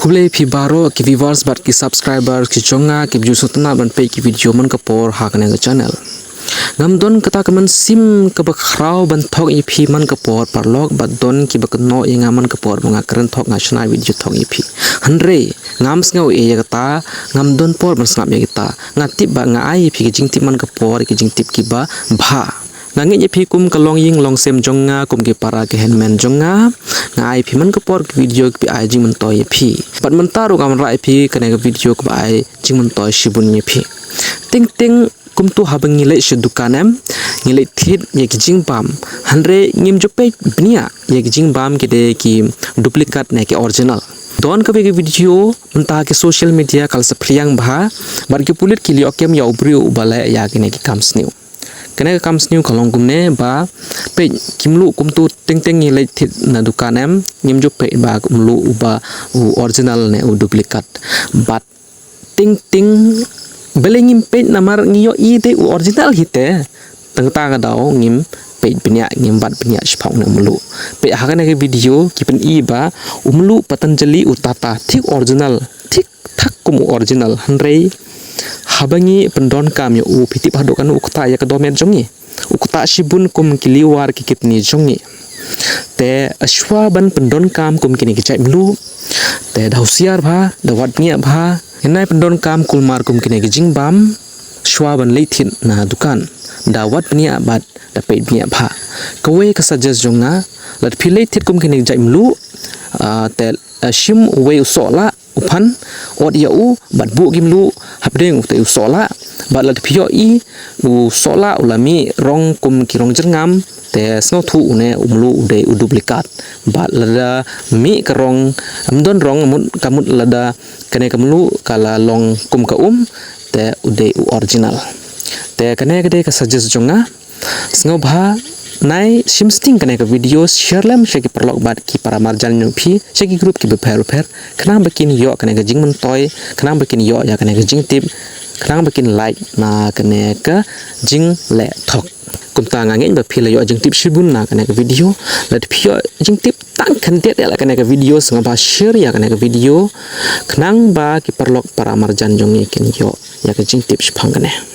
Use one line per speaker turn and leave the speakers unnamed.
kuble phi baro ki viewers bat ki subscriber ki jonga ki view sutna ban pe ki video man kapor hakne ga channel ngam don kata kaman sim ka bakrau ban thok i phi man kapor parlok bat don ki bakno inga man kapor bunga karen thok nga chna video thok i phi hanre ngam sngau e kata ngam don por ban snap ya kita ngati ba nga ai phi ki jingtip man kapor ki jingtip ki ba bha nangi ye phi kum kalong ying long sem jonga kum ki para ke handman jonga ngai phi man kapor ki video ki ai jing man toy phi pat man taru kam rai phi kane ka video ko ai jing man toy shibun ye phi ting ting kum tu habang ngile she dukanem ngile thit ye ki jing bam hanre ngim jope bnia ye ki jing bam ki de ki duplicate ne ki original don ka be video mentah ke social media kal sapriang bha bar ki pulit ki li okem ya ubri ubala ya ki ne ki comes new kena comes new kalong kumne ba pe kimlu kumtu ting ting ngile thit na dukanem ngim jope ba kumlu uba original ne u duplicate but ting ting belengim pe namar ngiyo i te original hite tengta ga daw ngim pe benya ngim bat benya shpang na mulu pe hakane ke video kipen i ba umlu patanjali utata thik original thik thak kum original hanrei habangi pendon kam yo u phiti phado kan ukta ya kadomet jongi ukta shibun kum kiliwar ki kitni jongi te ashwa ban pendon kam kum kini ki chai mulu te dausiar bha dawat nia bha enai pendon kam kulmar kum kini ki jingbam shwa ban leithin na dukan dawat nia bat da pe nia bha kawe ka suggest jonga lat philei thit kum kini jai mulu te shim we usola upan od ya u bat bu gimlu habdeng te usola bat lat phio i u sola ulami rong kum ki rong jerngam te snow thu une umlu ude u duplikat bat lada mi karong amdon rong amut kamut lada kane kamlu kala long kum ka te ude u original te kane kade ka suggest jonga snow bha nai simsting kane ka video share lem sheki perlok bat ki para marjan nyu phi sheki group ki beper kena bakin yo kane ka jingman toy kena bakin yo ya kane ka jing tip kena bakin like na kane ka jing le thok kum ta nga ngeng ba phila yo jing tip shibun na kane ka video let phio jing tip tang kan te la kane ka video sanga ba share ya kane ka video kenang ba ki perlok para marjan jong kin yo ya ka jing tip shpang kane